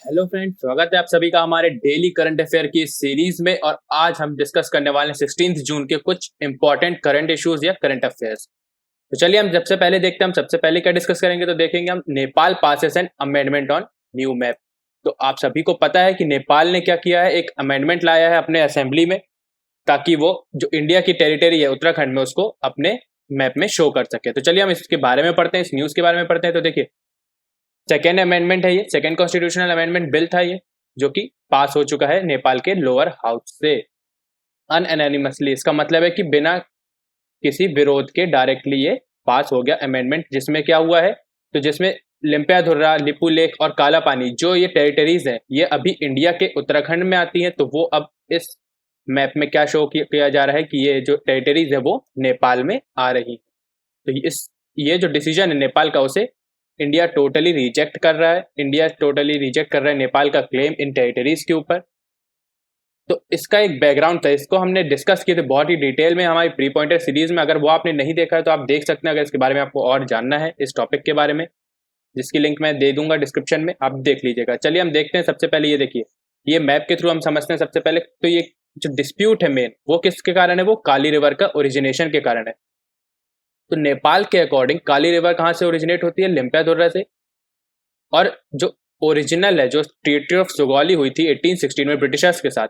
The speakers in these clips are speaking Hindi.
हेलो फ्रेंड, स्वागत है आप सभी का हमारे डेली करंट अफेयर की इस सीरीज में। और आज हम डिस्कस करने वाले हैं 16 जून के कुछ इंपॉर्टेंट करंट इश्यूज या करंट अफेयर्स। तो चलिए हम सबसे पहले देखते हैं, हम सबसे पहले क्या डिस्कस करेंगे। तो देखेंगे हम Nepal passes an amendment on new map. तो आप सभी को पता है कि नेपाल ने क्या किया है, एक अमेंडमेंट लाया है अपने असेंबली में, ताकि वो जो इंडिया की टेरिटरी है उत्तराखंड में उसको अपने मैप में शो कर सके। तो चलिए हम इसके बारे में पढ़ते हैं, इस न्यूज के बारे में पढ़ते हैं। तो देखिए, सेकेंड अमेंडमेंट है ये, सेकेंड कॉन्स्टिट्यूशनल अमेंडमेंट बिल था ये, जो कि पास हो चुका है नेपाल के लोअर हाउस से अनएनिमसली। इसका मतलब है कि बिना किसी विरोध के डायरेक्टली ये पास हो गया अमेंडमेंट। जिसमें क्या हुआ है, तो जिसमें लिम्पियाधुर्रा, लिपू लेक और काला पानी जो ये टेरिटरीज है, ये अभी इंडिया के उत्तराखंड में आती है। तो वो अब इस मैप में क्या शो किया जा रहा है कि ये जो टेरिटरीज है वो नेपाल में आ रही है। तो ये जो डिसीजन है नेपाल का, उसे इंडिया टोटली रिजेक्ट कर रहा है। इंडिया टोटली रिजेक्ट कर रहा है नेपाल का क्लेम इन टेरिटरीज के ऊपर। तो इसका एक बैकग्राउंड था, इसको हमने डिस्कस किए थे बहुत ही डिटेल में हमारी प्री पॉइंटर सीरीज में। अगर वो आपने नहीं देखा है तो आप देख सकते हैं, अगर इसके बारे में आपको और जानना है इस टॉपिक के बारे में, जिसकी लिंक मैं दे दूंगा डिस्क्रिप्शन में, आप देख लीजिएगा। चलिए हम देखते हैं। सबसे पहले ये देखिए, ये मैप के थ्रू हम समझते हैं सबसे पहले। तो ये जो डिस्प्यूट है मेन, वो किसके कारण है, वो काली रिवर का ओरिजिनेशन के कारण है। तो नेपाल के अकॉर्डिंग काली रिवर कहाँ से ओरिजिनेट होती है, लिम्पियाधुर्रा से। और जो ओरिजिनल है, जो ट्रीटी ऑफ सुगौली हुई थी 1816 में ब्रिटिशर्स के साथ,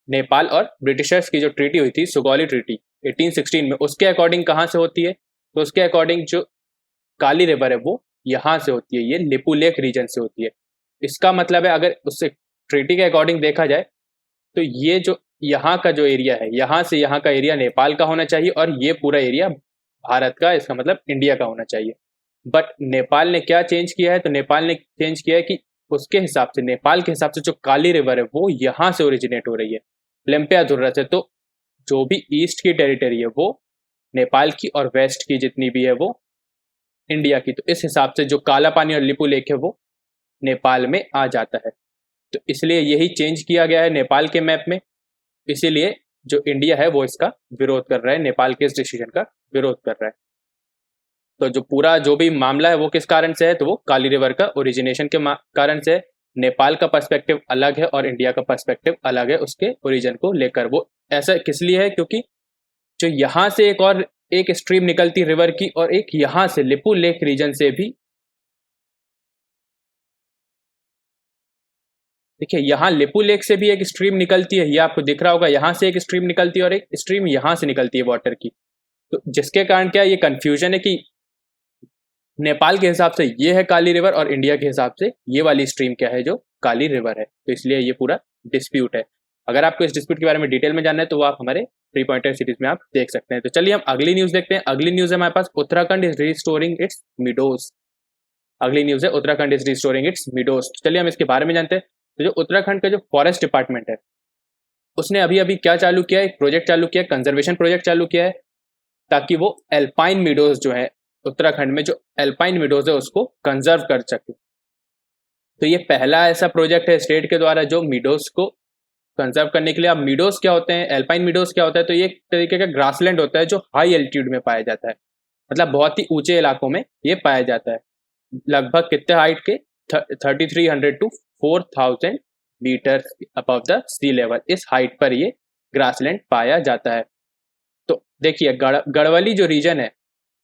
नेपाल और ब्रिटिशर्स की जो ट्रीटी हुई थी, सुगौली ट्रीटी 1816 में, उसके अकॉर्डिंग कहाँ से होती है, तो उसके अकॉर्डिंग जो काली रिवर है वो यहाँ से होती है, ये लिपू लेक रीजन से होती है। इसका मतलब है, अगर उससे ट्रीटी के अकॉर्डिंग देखा जाए, तो ये जो यहाँ का जो एरिया है, यहाँ से यहाँ का एरिया नेपाल का होना चाहिए, और ये पूरा एरिया भारत का, इसका मतलब इंडिया का होना चाहिए। बट नेपाल ने क्या चेंज किया है, तो नेपाल ने चेंज किया है कि उसके हिसाब से, नेपाल के हिसाब से जो काली रिवर है वो यहाँ से ओरिजिनेट हो रही है, लिम्पियाधुर्रा से। तो जो भी ईस्ट की टेरिटरी है वो नेपाल की, और वेस्ट की जितनी भी है वो इंडिया की। तो इस हिसाब से जो काला पानी और लिपू लेक है वो नेपाल में आ जाता है। तो इसलिए यही चेंज किया गया है नेपाल के मैप में। इसीलिए जो इंडिया है वो इसका विरोध कर रहा है, नेपाल के इस डिसीजन का विरोध कर रहा है। तो जो पूरा जो भी मामला है वो किस कारण से है, तो वो काली रिवर का ओरिजिनेशन के कारण से है। नेपाल का पर्सपेक्टिव अलग है और इंडिया का पर्सपेक्टिव अलग है उसके ओरिजिन को लेकर। वो ऐसा किस लिए है, क्योंकि जो यहाँ से एक और एक स्ट्रीम निकलती रिवर की, और एक यहाँ से लिपू लेक रीजन से भी, देखिए यहाँ लिपू लेक से भी एक स्ट्रीम निकलती है, ये आपको दिख रहा होगा, यहाँ से एक स्ट्रीम निकलती है और एक स्ट्रीम यहाँ से निकलती है वाटर की। तो जिसके कारण क्या ये कंफ्यूजन है कि नेपाल के हिसाब से ये है काली रिवर, और इंडिया के हिसाब से ये वाली स्ट्रीम क्या है जो काली रिवर है। तो इसलिए ये पूरा डिस्प्यूट है। अगर आपको इस डिस्प्यूट के बारे में डिटेल में जानना है तो वो आप हमारे थ्री पॉइंटर सीरीज में आप देख सकते हैं। तो चलिए हम अगली न्यूज देखते हैं। अगली न्यूज है हमारे पास, Uttarakhand is restoring its meadows. अगली न्यूज है, Uttarakhand is restoring its meadows. चलिए हम इसके बारे में जानते हैं। तो जो उत्तराखंड का जो फॉरेस्ट डिपार्टमेंट है, उसने अभी अभी क्या चालू किया है, एक प्रोजेक्ट चालू किया है, कंजर्वेशन प्रोजेक्ट चालू किया है, ताकि वो एल्पाइन मीडोज जो है उत्तराखंड में, जो एल्पाइन मीडोज है उसको कंजर्व कर सके। तो ये पहला ऐसा प्रोजेक्ट है स्टेट के द्वारा जो मीडोज को कंजर्व करने के लिए। अब मीडोज क्या होते हैं, एल्पाइन मीडोज क्या होता है, तो ये एक तरीके का ग्रासलैंड होता है जो हाई एल्टीट्यूड में पाया जाता है, मतलब बहुत ही ऊंचे इलाकों में ये पाया जाता है। लगभग कितने हाइट के, 3300 to 4000 metre above the sea level, इस हाइट पर ये ग्रासलैंड पाया जाता है। तो देखिए गढ़वाली जो रीजन है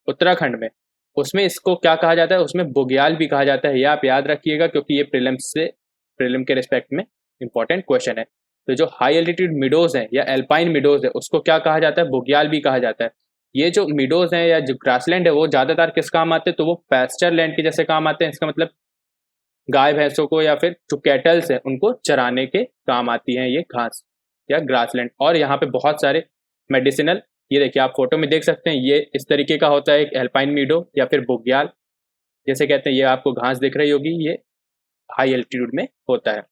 उत्तराखंड में, उसमें इसको क्या कहा जाता है, उसमें बुग्याल भी कहा जाता है। ये आप याद रखिएगा, क्योंकि ये प्रीलिम के रिस्पेक्ट में इंपॉर्टेंट क्वेश्चन है। तो जो हाई एल्टीट्यूड मिडोज है या एल्पाइन मिडोज है, उसको क्या कहा जाता है, बुग्याल भी कहा जाता है। ये जो मिडोज हैं या जो ग्रासलैंड है, वो ज्यादातर किस काम आते हैं, तो वो पैस्चर लैंड के जैसे काम आते हैं। इसका मतलब गाय भैंसों को या फिर जो कैटल्स है उनको चराने के काम आती हैं ये घास या ग्रासलैंड। और यहाँ पे बहुत सारे मेडिसिनल, ये देखिए आप फोटो में देख सकते हैं, ये इस तरीके का होता है एक एल्पाइन मीडो या फिर बुग्याल जैसे कहते हैं। ये आपको घास दिख रही होगी, ये हाई एल्टीट्यूड में होता है।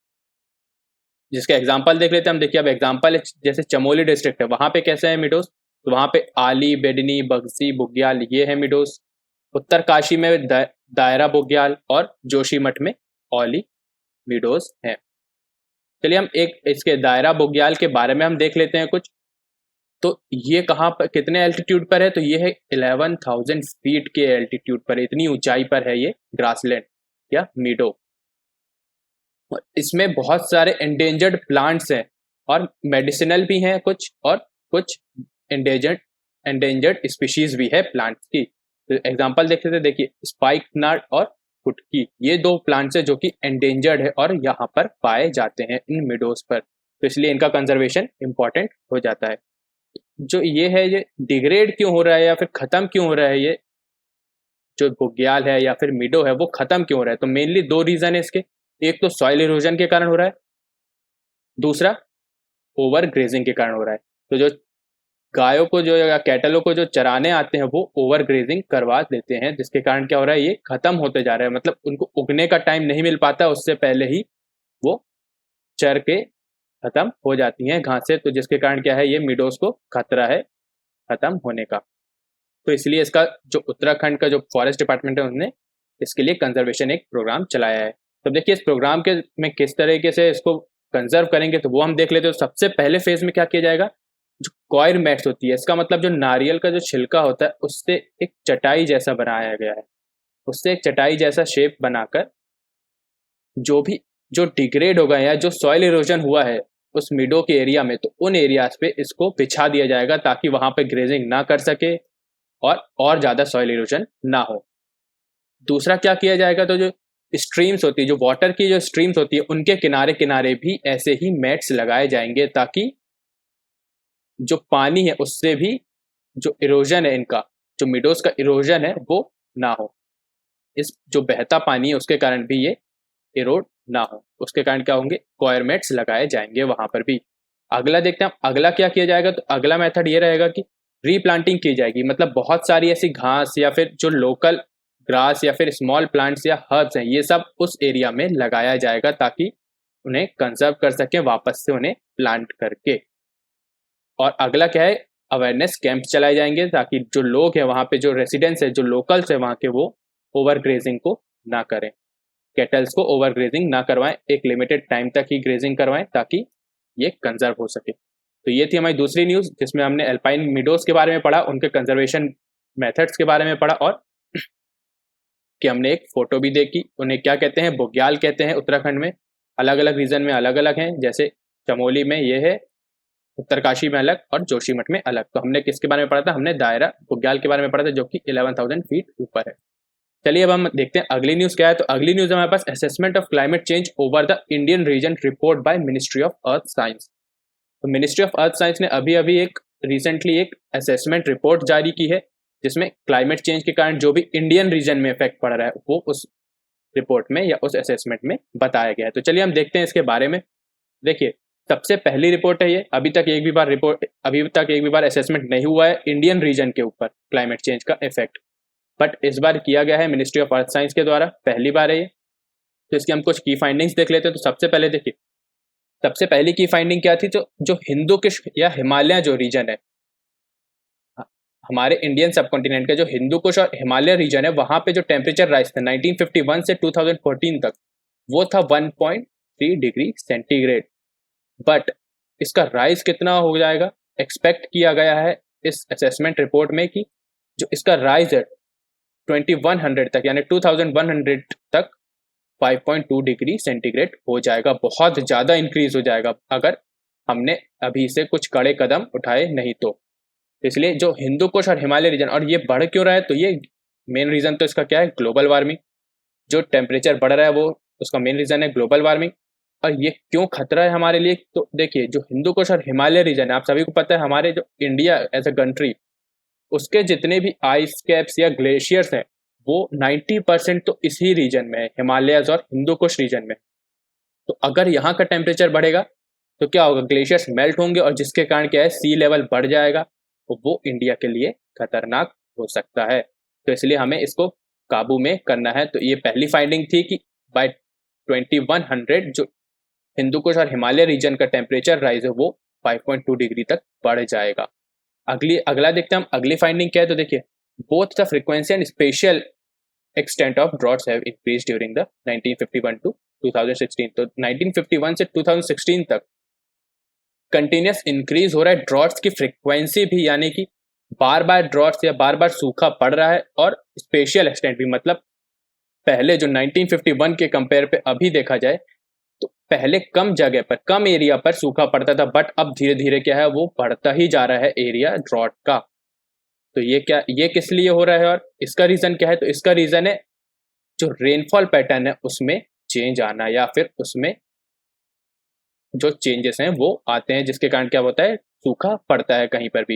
जिसका एग्जाम्पल देख लेते हैं हम। देखिए अब एग्जाम्पल है, जैसे चमोली डिस्ट्रिक्ट है, वहां पे कैसे है मिडोस, तो वहां पे आली, बेडनी, बगसी, बुग्याल, ये है मिडोस। उत्तरकाशी में दायरा बुग्याल, और जोशीमठ में औली मिडोस है। चलिए हम एक इसके दायरा बुग्याल के बारे में हम देख लेते हैं कुछ। तो ये कहाँ पर, कितने एल्टीट्यूड पर है, तो ये है 11,000 फीट के एल्टीट्यूड पर, इतनी ऊंचाई पर है ये ग्रासलैंड या मीडो। और इसमें बहुत सारे एंडेंजर्ड प्लांट्स हैं और मेडिसिनल भी हैं कुछ, और कुछ एंडेंजर्ड एंडेंजर्ड स्पीशीज भी है प्लांट्स की। तो एग्जांपल देख लेते हैं, देखिए स्पाइक नट और फुटकी, ये दो प्लांट्स है जो कि एंडेंजर्ड है और यहाँ पर पाए जाते हैं इन मिडोज पर, तो इसलिए इनका कंजर्वेशन इंपॉर्टेंट हो जाता है। जो ये है, ये डिग्रेड क्यों हो रहा है या फिर खत्म क्यों हो रहा है, ये जो बुग्याल है या फिर मिडो है वो खत्म क्यों हो रहा है, तो मेनली दो रीजन है इसके। एक तो सॉइल इरोजन के कारण हो रहा है, दूसरा ओवर ग्रेजिंग के कारण हो रहा है। तो जो गायों को जो या कैटलों को जो चराने आते हैं वो ओवर ग्रेजिंग करवा देते हैं, जिसके कारण क्या हो रहा है, ये खत्म होते जा रहा है, मतलब उनको उगने का टाइम नहीं मिल पाता, उससे पहले ही वो चर के खत्म हो जाती हैं घासें, तो जिसके कारण क्या है, ये मिडोज को खतरा है खत्म होने का। तो इसलिए इसका जो उत्तराखंड का जो फॉरेस्ट डिपार्टमेंट है उन्होंने इसके लिए कंजर्वेशन एक प्रोग्राम चलाया है। तो देखिए इस प्रोग्राम के में किस तरीके से इसको कंजर्व करेंगे तो वो हम देख लेते हैं। तो सबसे पहले फेज में क्या किया जाएगा, जो कॉयर मैट्स होती है, इसका मतलब जो नारियल का जो छिलका होता है उससे एक चटाई जैसा बनाया गया है, उससे एक चटाई जैसा शेप बनाकर जो भी जो डिग्रेड होगा या जो सॉइल इरोजन हुआ है उस मिडो के एरिया में, तो उन एरियाज पे इसको बिछा दिया जाएगा ताकि वहां पे ग्रेजिंग ना कर सके और ज़्यादा सॉइल इरोजन ना हो। दूसरा क्या किया जाएगा, तो जो स्ट्रीम्स होती है, जो वाटर की जो स्ट्रीम्स होती है, उनके किनारे किनारे भी ऐसे ही मैट्स लगाए जाएंगे ताकि जो पानी है उससे भी जो इरोजन है इनका, जो मिडोज का इरोजन है वो ना हो। इस जो बहता पानी है उसके कारण भी ये इरोड ना हो, उसके कारण क्या होंगे, कॉयर मैट्स लगाए जाएंगे वहां पर भी। अगला देखते हैं अगला क्या किया जाएगा, तो अगला मेथड ये रहेगा कि रीप्लांटिंग की जाएगी, मतलब बहुत सारी ऐसी घास या फिर जो लोकल ग्रास या फिर स्मॉल प्लांट्स या हर्ब्स हैं, ये सब उस एरिया में लगाया जाएगा ताकि उन्हें कंजर्व कर सके वापस से उन्हें प्लांट करके। और अगला क्या है, अवेयरनेस कैंप चलाए जाएंगे ताकि जो लोग हैं वहाँ पे, जो रेसिडेंट्स है, जो लोकल्स है वहाँ के, वो ओवर ग्रेजिंग को ना करें, कैटल्स को ओवर ग्रेजिंग ना करवाएं, एक लिमिटेड टाइम तक ही ग्रेजिंग करवाएं ताकि ये कंजर्व हो सके। तो ये थी हमारी दूसरी न्यूज़ जिसमें हमने अल्पाइन मिडोज के बारे में पढ़ा, उनके कंजर्वेशन मेथड्स के बारे में पढ़ा, और कि हमने एक फोटो भी देखी। उन्हें क्या कहते हैं, बुग्याल कहते हैं उत्तराखंड में, अलग अलग रीजन में अलग अलग हैं, जैसे चमोली में ये है, उत्तरकाशी में अलग और जोशीमठ में अलग। तो हमने किसके बारे में पढ़ा था, हमने दायरा बुग्याल के बारे में पढ़ा था जो कि 11,000 फीट ऊपर है। चलिए अब हम देखते हैं अगली न्यूज़ क्या है। तो अगली न्यूज़ हमारे पास assessment of climate change over the Indian region report by ministry of earth science. तो मिनिस्ट्री ऑफ अर्थ साइंस ने अभी अभी एक रिसेंटली एक असेसमेंट रिपोर्ट जारी की है जिसमें क्लाइमेट चेंज के कारण जो भी इंडियन रीजन में इफेक्ट पड़ रहा है वो उस रिपोर्ट में या उस असेसमेंट में बताया गया है। तो चलिए हम देखते हैं इसके बारे में। देखिए सबसे पहली रिपोर्ट है ये, अभी तक एक भी बार असेसमेंट नहीं हुआ है इंडियन रीजन के ऊपर क्लाइमेट चेंज का इफेक्ट, बट इस बार किया गया है मिनिस्ट्री ऑफ अर्थ साइंस के द्वारा, पहली बार है ये। तो इसकी हम कुछ की फाइंडिंग्स देख लेते हैं। तो सबसे पहले देखिए, सबसे पहली की फाइंडिंग क्या थी, तो जो हिंदू कुश या हिमालय जो रीजन है, हमारे इंडियन सब कॉन्टिनेंट का जो हिंदू कुश और हिमालय रीजन है, वहां पे जो टेम्परेचर राइज था 1951 से 2014 तक वो था 1.3 डिग्री सेंटीग्रेड। बट इसका राइज कितना हो जाएगा, एक्सपेक्ट किया गया है इस असेसमेंट रिपोर्ट में कि जो इसका राइज है 2100 तक यानी 2100 तक 5.2 डिग्री सेंटीग्रेड हो जाएगा। बहुत ज़्यादा इंक्रीज हो जाएगा अगर हमने अभी से कुछ कड़े कदम उठाए नहीं तो। इसलिए जो हिंदू कुश और हिमालय रीजन, और ये बढ़ क्यों रहा है, तो ये मेन रीज़न तो इसका क्या है, ग्लोबल वार्मिंग। जो टेम्परेचर बढ़ रहा है वो उसका मेन रीज़न है ग्लोबल वार्मिंग। और ये क्यों खतरा है हमारे लिए, तो देखिए जो हिंदू कुश और हिमालय रीजन है, आप सभी को पता है हमारे जो इंडिया एज अ कंट्री, उसके जितने भी आइस कैप्स या ग्लेशियर्स हैं वो 90% तो इसी रीजन में है, हिमालयस और हिंदू कुश रीजन में। तो अगर यहाँ का टेम्परेचर बढ़ेगा तो क्या होगा, ग्लेशियर्स मेल्ट होंगे और जिसके कारण क्या है, सी लेवल बढ़ जाएगा, तो वो इंडिया के लिए खतरनाक हो सकता है। तो इसलिए हमें इसको काबू में करना है। तो ये पहली फाइंडिंग थी कि बाय 2100 जो हिंदू कुश और हिमालय रीजन का टेम्परेचर राइज है वो 5.2 डिग्री तक बढ़ जाएगा। अगला देखते हैं हम अगली फाइंडिंग क्या है। तो देखिए both the frequency and special extent of droughts have increased during the 1951 to 2016। तो 1951 से 2016 तक कंटिन्यूस इंक्रीज हो रहा है ड्रॉट्स की फ्रीक्वेंसी भी, यानी कि बार बार ड्रॉट्स या बार बार सूखा पड़ रहा है, और स्पेशल एक्सटेंट भी, मतलब पहले जो 1951 के कंपेयर पे अभी देखा जाए तो पहले कम जगह पर, कम एरिया पर सूखा पड़ता था, बट अब धीरे धीरे क्या है, वो बढ़ता ही जा रहा है एरिया ड्रॉट का। तो ये किस लिए हो रहा है और इसका रीजन क्या है? तो इसका रीजन है जो रेनफॉल पैटर्न है उसमें चेंज आना, या फिर उसमें जो चेंजेस हैं वो आते हैं, जिसके कारण क्या होता है, सूखा पड़ता है कहीं पर भी।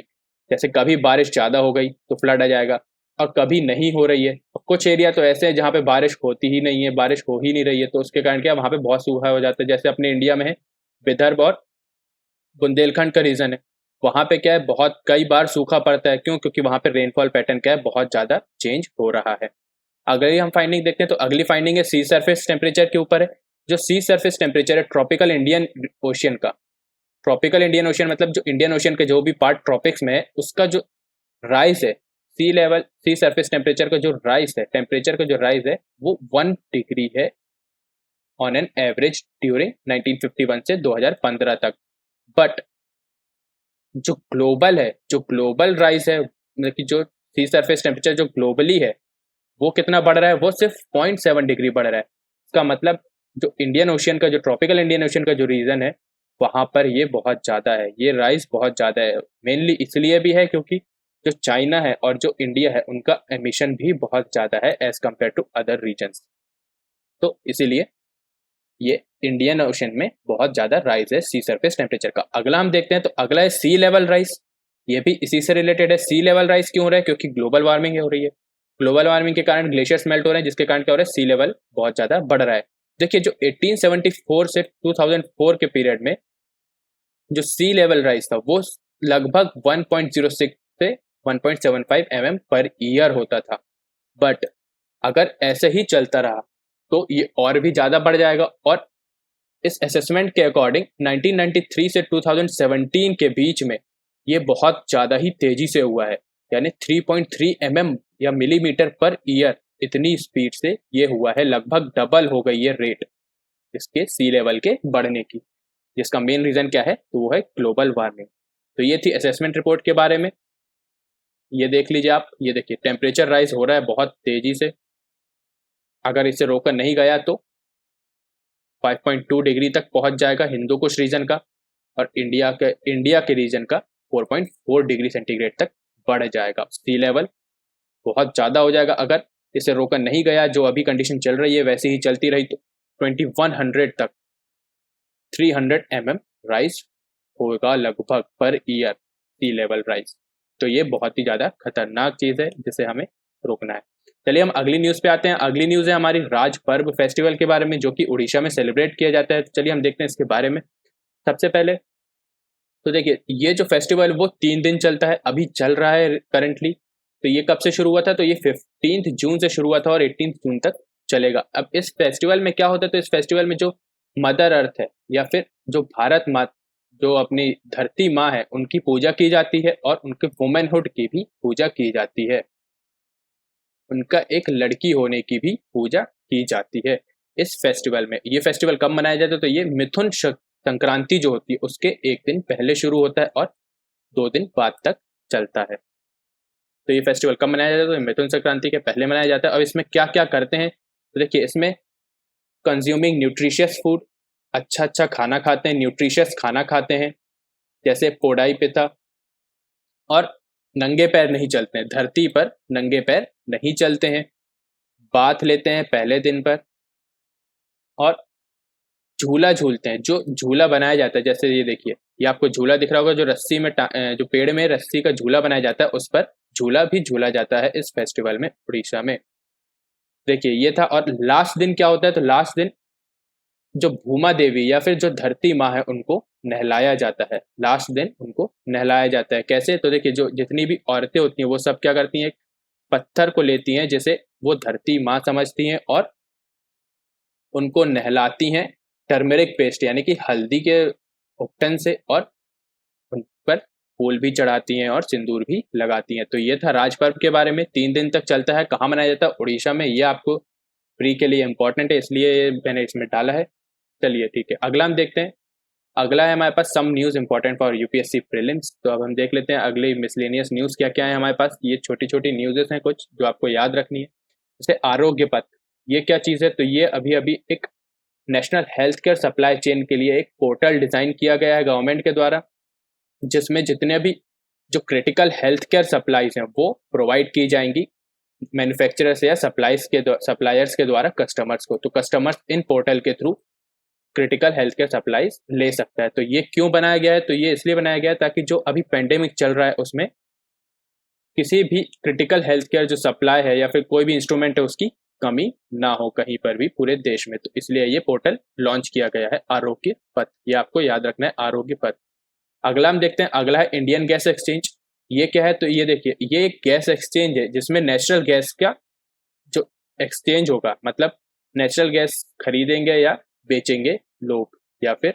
जैसे कभी बारिश ज़्यादा हो गई तो फ्लड आ जाएगा, और कभी नहीं हो रही है, और कुछ एरिया तो ऐसे हैं जहाँ पे बारिश होती ही नहीं है, बारिश हो ही नहीं रही है, तो उसके कारण क्या वहाँ पे बहुत सूखा हो जाता है। जैसे अपने इंडिया में है विदर्भ और बुंदेलखंड का रीजन है, वहाँ पे क्या है, बहुत कई बार सूखा पड़ता है। क्यों? क्योंकि वहाँ पे रेनफॉल पैटर्न क्या है, बहुत ज़्यादा चेंज हो रहा है। अगर हम फाइंडिंग देखते हैं तो अगली फाइंडिंग है सी सरफेस टेम्परेचर के ऊपर है। जो सी सरफेस टेम्परेचर है ट्रॉपिकल इंडियन ओशियन का, ट्रॉपिकल इंडियन ओशियन मतलब जो इंडियन ओशियन के जो भी पार्ट ट्रॉपिक्स में है उसका जो राइज है, सी लेवल सी सरफेस टेम्परेचर का जो राइज है, टेम्परेचर का जो राइज है वो 1 डिग्री है ऑन एन एवरेज ड्यूरिंग 1951 से 2015 तक। बट जो ग्लोबल है, जो ग्लोबल राइज है, मतलब कि जो सी सरफेस टेम्परेचर जो ग्लोबली है वो कितना बढ़ रहा है, वो सिर्फ 0.7 डिग्री बढ़ रहा है। इसका मतलब जो इंडियन ओशियन का, जो ट्रॉपिकल इंडियन ओशियन का जो रीजन है, वहाँ पर ये बहुत ज़्यादा है, ये राइज बहुत ज़्यादा है। मेनली इसलिए भी है क्योंकि जो चाइना है और जो इंडिया है उनका एमिशन भी बहुत ज़्यादा है as compared to other regions. तो इसीलिए ये इंडियन ओशन में बहुत ज़्यादा राइज है सी सरफेस टेम्परेचर का। अगला हम देखते हैं तो अगला है सी लेवल राइज। ये भी इसी से रिलेटेड है। सी लेवल राइज क्यों हो रहा है? क्योंकि ग्लोबल वार्मिंग हो रही है। ग्लोबल वार्मिंग के कारण ग्लेशियर्स मेल्ट हो रहे हैं, जिसके कारण क्या हो रहा है, सी लेवल बहुत ज़्यादा बढ़ रहा है। देखिए जो 1874 से 2004 के पीरियड में जो सी लेवल राइज था वो लगभग 1.06 से 1.75 mm पर ईयर होता था। बट अगर ऐसे ही चलता रहा तो ये और भी ज़्यादा बढ़ जाएगा, और इस असेसमेंट के अकॉर्डिंग 1993 से 2017 के बीच में ये बहुत ज़्यादा ही तेजी से हुआ है, यानी 3.3 mm या मिलीमीटर पर ईयर, इतनी स्पीड से ये हुआ है, लगभग डबल हो गई है रेट इसके सी लेवल के बढ़ने की। जिसका मेन रीज़न क्या है, तो वो है ग्लोबल वार्मिंग। तो ये थी असेसमेंट रिपोर्ट के बारे में। ये देख लीजिए आप, ये देखिए टेम्परेचर राइज हो रहा है बहुत तेज़ी से। अगर इसे रोका नहीं गया तो 5.2 डिग्री तक पहुंच जाएगा हिंदू कुश रीजन का, और इंडिया के रीजन का 4.4 डिग्री सेंटीग्रेड तक बढ़ जाएगा। सी लेवल बहुत ज़्यादा हो जाएगा अगर इसे रोका नहीं गया। जो अभी कंडीशन चल रही है वैसे ही चलती रही तो 2100 तक 300 mm राइज होगा लगभग पर ईयर, सी लेवल राइज। तो ये बहुत ही ज़्यादा खतरनाक चीज़ है जिसे हमें रोकना है। चलिए हम अगली न्यूज़ पे आते हैं। अगली न्यूज़ है हमारी राज पर्व फेस्टिवल के बारे में, जो कि उड़ीसा में सेलिब्रेट किया जाता है। तो चलिए हम देखते हैं इसके बारे में। सबसे पहले तो देखिए ये जो फेस्टिवल वो 3 दिन चलता है, अभी चल रहा है करंटली। तो ये कब से शुरू हुआ था? तो ये 15 जून से शुरू हुआ था और 18 जून तक चलेगा। अब इस फेस्टिवल में क्या होता है, तो इस फेस्टिवल में जो मदर अर्थ है या फिर जो भारत माँ, जो अपनी धरती माँ है, उनकी पूजा की जाती है और उनके वुमेनहुड की भी पूजा की जाती है। उनका एक लड़की होने की भी पूजा की जाती है इस फेस्टिवल में। ये फेस्टिवल कब मनाया जाता है? तो ये मिथुन संक्रांति जो होती है उसके एक दिन पहले शुरू होता है और 2 दिन बाद तक चलता है। तो ये फेस्टिवल कब मनाया जाता है? तो मिथुन संक्रांति के पहले मनाया जाता है। अब इसमें क्या क्या करते हैं, तो देखिए इसमें कंज्यूमिंग न्यूट्रिशियस फूड, अच्छा अच्छा खाना खाते हैं, न्यूट्रिशियस खाना खाते हैं, जैसे पोडाई पिता, और नंगे पैर नहीं चलते हैं, धरती पर नंगे पैर नहीं चलते हैं, बाथ लेते हैं पहले दिन पर, और झूला झूलते हैं। जो झूला बनाया जाता है, जैसे ये देखिए, ये आपको झूला दिख रहा होगा, जो रस्सी में जो पेड़ में रस्सी का झूला बनाया जाता है, उस पर झूला भी झूला जाता है इस फेस्टिवल में उड़ीसा में। देखिए ये था। और लास्ट दिन क्या होता है, तो लास्ट दिन जो भूमा देवी या फिर जो धरती माँ है उनको नहलाया जाता है। लास्ट दिन उनको नहलाया जाता है। कैसे? तो देखिए जो जितनी भी औरतें होती हैं वो सब क्या करती हैं, पत्थर को लेती हैं जिसे वो धरती माँ समझती हैं, और उनको नहलाती हैं टर्मरिक पेस्ट यानी कि हल्दी के उपटन से, और उन पर फूल भी चढ़ाती हैं और सिंदूर भी लगाती हैं। तो ये था राज पर्व के बारे में। 3 दिन तक चलता है। कहाँ मनाया जाता है? उड़ीसा में। ये आपको फ्री के लिए इंपॉर्टेंट है, इसलिए मैंने इसमें डाला है। चलिए ठीक है, अगला हम देखते हैं। अगला है हमारे पास some news important for UPSC prelims. तो अब हम देख लेते हैं अगली मिसलेनियस न्यूज़ क्या क्या है हमारे पास। ये छोटी छोटी न्यूज़ेस हैं कुछ जो आपको याद रखनी है। जैसे आरोग्य पथ, ये क्या चीज़ है? तो ये अभी अभी एक national health care supply chain के लिए एक पोर्टल डिज़ाइन किया गया है गवर्नमेंट के द्वारा, जिसमें जितने भी जो क्रिटिकल हेल्थ केयर सप्लाईज हैं वो प्रोवाइड की जाएंगी मैन्युफैक्चरर्स या सप्लायर्स के द्वारा कस्टमर्स को। तो कस्टमर्स इन पोर्टल के through critical health care supplies ले सकता है। तो ये क्यों बनाया गया है? तो ये इसलिए बनाया गया है ताकि जो अभी पेंडेमिक चल रहा है उसमें किसी भी क्रिटिकल हेल्थ केयर जो सप्लाई है या फिर कोई भी इंस्ट्रूमेंट है उसकी कमी ना हो कहीं पर भी पूरे देश में। तो इसलिए ये पोर्टल लॉन्च किया गया है, आरोग्य पथ। ये आपको याद रखना है, आरोग्य पथ। अगला हम देखते हैं, अगला है इंडियन गैस एक्सचेंज। ये क्या है? तो ये देखिए, ये एक गैस एक्सचेंज है जिसमें नेचुरल गैस का जो एक्सचेंज होगा, मतलब नेचुरल गैस खरीदेंगे या बेचेंगे लोग, या फिर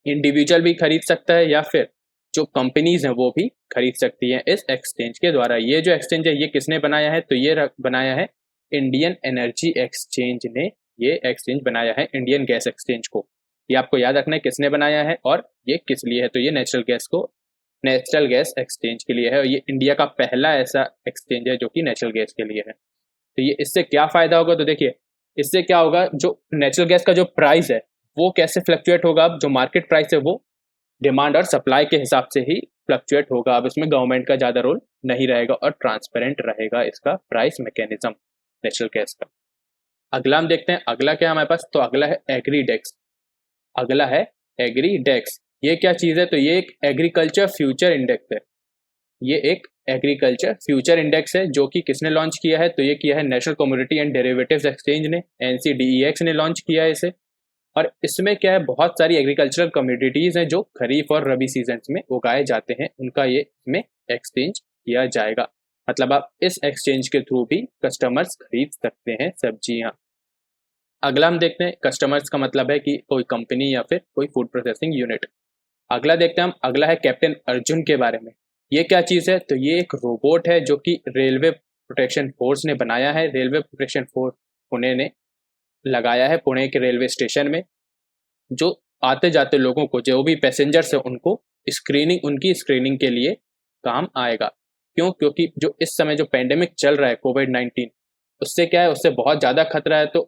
इंडिविजुअल भी खरीद सकता है या फिर जो कंपनीज हैं वो भी खरीद सकती हैं इस एक्सचेंज के द्वारा। ये जो एक्सचेंज है ये किसने बनाया है? तो ये बनाया है इंडियन एनर्जी एक्सचेंज ने। ये एक्सचेंज बनाया है इंडियन गैस एक्सचेंज को। ये आपको याद रखना है किसने बनाया है और ये किस लिए है। तो ये नेचुरल गैस एक्सचेंज के लिए है और ये इंडिया का पहला ऐसा एक्सचेंज है जो कि नेचुरल गैस के लिए है। तो ये इससे क्या फायदा होगा? तो देखिए, इससे क्या होगा, जो नेचुरल गैस का जो प्राइस है वो कैसे फ्लक्चुएट होगा। अब जो मार्केट प्राइस है वो डिमांड और सप्लाई के हिसाब से ही फ्लक्चुएट होगा। अब इसमें गवर्नमेंट का ज़्यादा रोल नहीं रहेगा और ट्रांसपेरेंट रहेगा इसका प्राइस मैकेनिज्म नेचुरल गैस का। अगला हम देखते हैं, अगला क्या है हमारे पास? तो अगला है एग्रीडेक्स। अगला है एग्रीडेक्स। ये क्या चीज़ है? तो ये एक एग्रीकल्चर फ्यूचर इंडेक्स है। ये एक एग्रीकल्चर फ्यूचर इंडेक्स है जो कि किसने लॉन्च किया है? तो ये किया है national commodity and derivatives exchange ने, NCDEX ने लॉन्च किया है इसे। और इसमें क्या है, बहुत सारी एग्रीकल्चरल कमोडिटीज़ हैं जो खरीफ और रबी सीजन्स में उगाए जाते हैं, उनका ये इसमें एक्सचेंज किया जाएगा। मतलब आप इस एक्सचेंज के थ्रू भी कस्टमर्स खरीद सकते हैं सब्जियां। अगला हम देखते हैं, कस्टमर्स का मतलब है कि कोई कंपनी या फिर कोई फूड प्रोसेसिंग यूनिट। अगला देखते हैं हम, अगला है कैप्टन अर्जुन के बारे में। ये क्या चीज़ है? तो ये एक रोबोट है जो कि रेलवे प्रोटेक्शन फोर्स ने बनाया है। रेलवे प्रोटेक्शन फोर्स पुणे ने लगाया है, पुणे के रेलवे स्टेशन में, जो आते जाते लोगों को, जो भी पैसेंजर्स है उनको उनकी स्क्रीनिंग के लिए काम आएगा। क्यों? क्योंकि जो इस समय जो पेंडेमिक चल रहा है कोविड-19, उससे क्या है, उससे बहुत ज़्यादा खतरा है। तो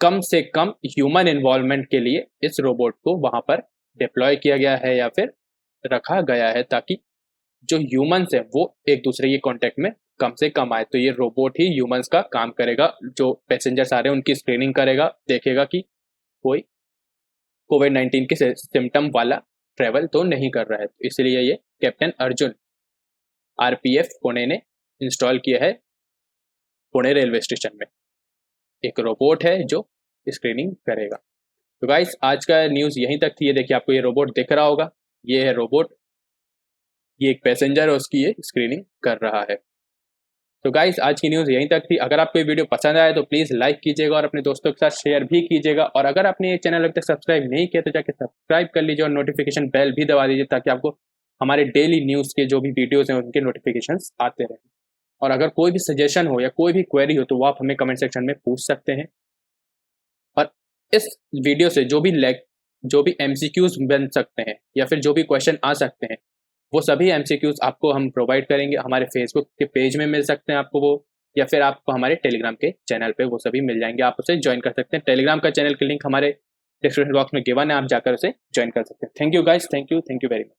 कम से कम ह्यूमन इन्वॉल्वमेंट के लिए इस रोबोट को वहाँ पर डिप्लॉय किया गया है या फिर रखा गया है, ताकि जो ह्यूमंस है वो एक दूसरे के कांटेक्ट में कम से कम आए। तो ये रोबोट ही ह्यूमंस का काम करेगा, जो पैसेंजर्स आ रहे हैं उनकी स्क्रीनिंग करेगा, देखेगा कि कोई कोविड-19 के सिम्टम वाला ट्रेवल तो नहीं कर रहा है। तो इसलिए ये कैप्टन अर्जुन RPF पुणे ने इंस्टॉल किया है पुणे रेलवे स्टेशन में। एक रोबोट है जो स्क्रीनिंग करेगा। तो गाइस, आज का न्यूज़ यहीं तक थी। ये देखिए, आपको ये रोबोट दिख रहा होगा, ये है रोबोट, ये एक पैसेंजर है, उसकी ये स्क्रीनिंग कर रहा है। तो गाइस, आज की न्यूज़ यहीं तक थी। अगर आपको ये वीडियो पसंद आए तो प्लीज़ लाइक कीजिएगा और अपने दोस्तों के साथ शेयर भी कीजिएगा। और अगर आपने ये चैनल अभी तक सब्सक्राइब नहीं किया तो जाके सब्सक्राइब कर लीजिए और नोटिफिकेशन बेल भी दबा दीजिए, ताकि आपको हमारे डेली न्यूज़ के जो भी वीडियोज़ हैं उनके नोटिफिकेशंस आते रहें। और अगर कोई भी सजेशन हो या कोई भी क्वेरी हो तो वो आप हमें कमेंट सेक्शन में पूछ सकते हैं। और इस वीडियो से जो भी MCQs बन सकते हैं या फिर जो भी क्वेश्चन आ सकते हैं, वो सभी MCQs आपको हम प्रोवाइड करेंगे। हमारे फेसबुक के पेज में मिल सकते हैं आपको वो, या फिर आपको हमारे टेलीग्राम के चैनल पे वो सभी मिल जाएंगे। आप उसे ज्वाइन कर सकते हैं। टेलीग्राम का चैनल की लिंक हमारे डिस्क्रिप्शन बॉक्स में गिवन है, आप जाकर उसे ज्वाइन कर सकते हैं। Thank you guys, thank you very much.